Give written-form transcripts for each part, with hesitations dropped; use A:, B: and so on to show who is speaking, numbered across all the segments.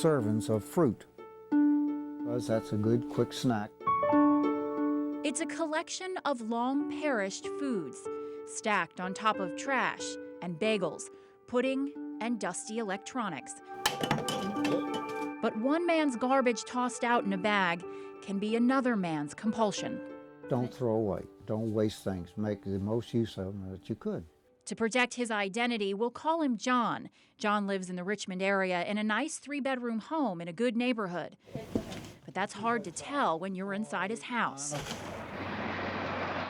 A: servings of fruit, because that's a good quick snack.
B: It's a collection of long-perished foods, stacked on top of trash and bagels, pudding and dusty electronics. But one man's garbage tossed out in a bag can be another man's compulsion.
A: Don't throw away. Don't waste things. Make the most use of them that you could.
B: To protect his identity, we'll call him John. John lives in the Richmond area in a nice 3-bedroom home in a good neighborhood. But that's hard to tell when you're inside his house.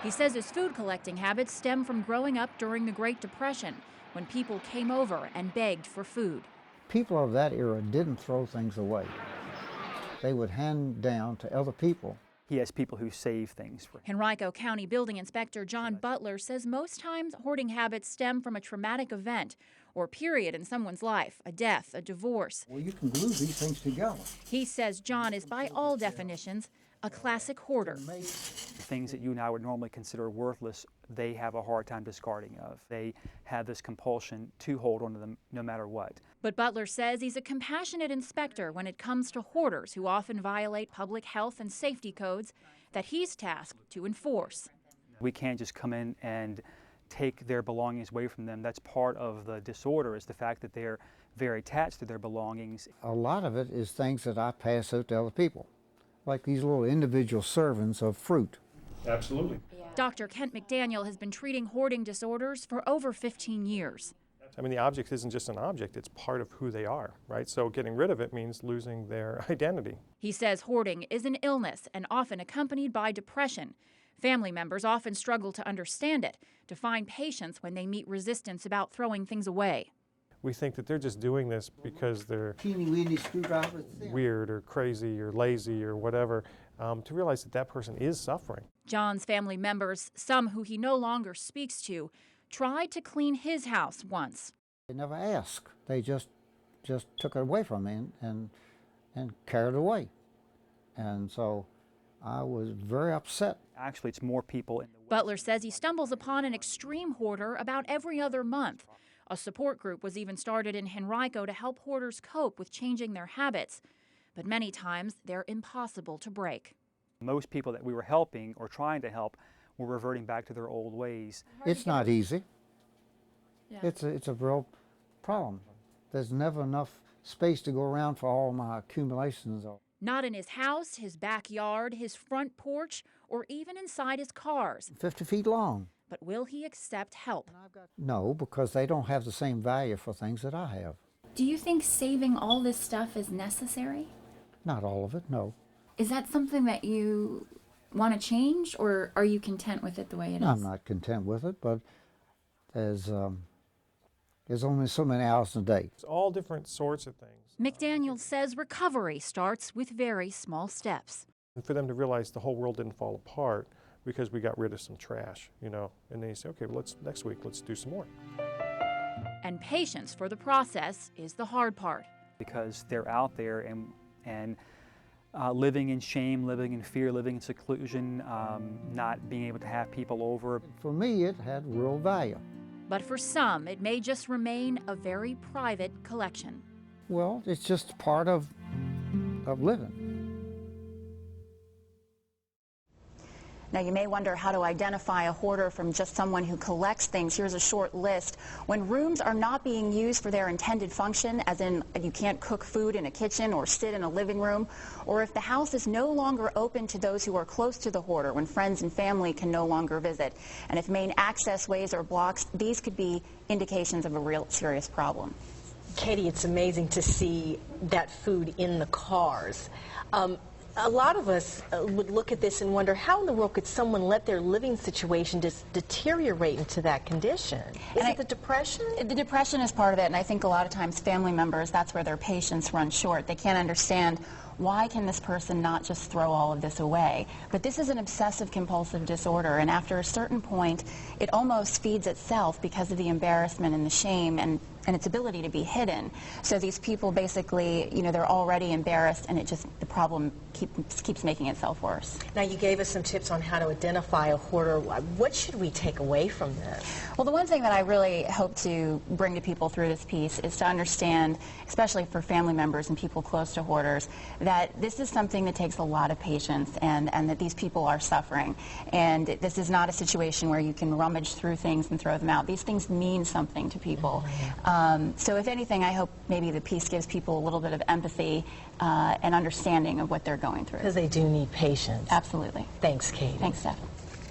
B: He says his food collecting habits stem from growing up during the Great Depression, when people came over and begged for food.
A: People of that era didn't throw things away. They would hand down to other people.
C: He has people who save things for him.
B: Henrico County Building Inspector John Butler says most times hoarding habits stem from a traumatic event or period in someone's life, a death, a divorce.
A: Well, you can glue these things together.
B: He says John is, by all definitions, a classic hoarder.
C: Things that you and I would normally consider worthless, they have a hard time discarding of. They have this compulsion to hold onto them no matter what.
B: But Butler says he's a compassionate inspector when it comes to hoarders who often violate public health and safety codes that he's tasked to enforce.
C: We can't just come in and take their belongings away from them. That's part of the disorder, is the fact that they're very attached to their belongings.
A: A lot of it is things that I pass out to other people, like these little individual servings of fruit.
D: Absolutely.
B: Dr. Kent McDaniel has been treating hoarding disorders for over 15 years.
D: I mean, the object isn't just an object, it's part of who they are, right? So getting rid of it means losing their identity.
B: He says hoarding is an illness and often accompanied by depression. Family members often struggle to understand it, to find patience when they meet resistance about throwing things away.
D: We think that they're just doing this because they're
A: Teeny-weeny screwdrivers.
D: weird or crazy or lazy or whatever, to realize that that person is suffering.
B: John's family members, some who he no longer speaks to, tried to clean his house once.
A: They never asked. They just took it away from me and carried it away. And so I was very upset.
C: Actually, it's more people in the
B: Butler says he stumbles upon an extreme hoarder about every other month. A support group was even started in Henrico to help hoarders cope with changing their habits. But many times, they're impossible to break.
C: Most people that we were helping or trying to help were reverting back to their old ways.
A: It's not easy. Yeah. It's a real problem. There's never enough space to go around for all my accumulations.
B: Not in his house, his backyard, his front porch, or even inside his cars.
A: 50 feet long.
B: But will he accept help?
A: No, because they don't have the same value for things that I have.
E: Do you think saving all this stuff is necessary?
A: Not all of it, no.
E: Is that something that you want to change, or are you content with it the way it is?
A: I'm not content with it, but there's only so many hours in a day.
D: It's all different sorts of things.
B: McDaniel says recovery starts with very small steps.
D: And for them to realize the whole world didn't fall apart because we got rid of some trash, you know, and then you say, okay, well, next week, let's do some more.
B: And patience for the process is the hard part.
C: Because they're out there and living in shame, living in fear, living in seclusion, not being able to have people over.
A: For me, it had real value.
B: But for some, it may just remain a very private collection.
A: Well, it's just part of living.
F: Now, you may wonder how to identify a hoarder from just someone who collects things. Here's a short list. When rooms are not being used for their intended function, as in you can't cook food in a kitchen or sit in a living room, or if the house is no longer open to those who are close to the hoarder, when friends and family can no longer visit, and if main access ways are blocked, these could be indications of a real serious problem.
G: Katie, it's amazing to see that food in the cars. A lot of us would look at this and wonder, how in the world could someone let their living situation just deteriorate into that condition? Is it the depression?
F: The depression is part of it, and I think a lot of times family members, that's where their patience runs short. They can't understand, why can this person not just throw all of this away? But this is an obsessive compulsive disorder, and after a certain point, it almost feeds itself because of the embarrassment and the shame and and its ability to be hidden. So these people basically, you know, they're already embarrassed, and the problem keeps making itself worse.
G: Now, you gave us some tips on how to identify a hoarder. What should we take away from this?
F: Well, the one thing that I really hope to bring to people through this piece is to understand, especially for family members and people close to hoarders, that this is something that takes a lot of patience, and that these people are suffering. And this is not a situation where you can rummage through things and throw them out. These things mean something to people. So if anything, I hope maybe the piece gives people a little bit of empathy and understanding of what they're going through.
G: Because they do need patience.
F: Absolutely.
G: Thanks, Katie.
F: Thanks, Steph.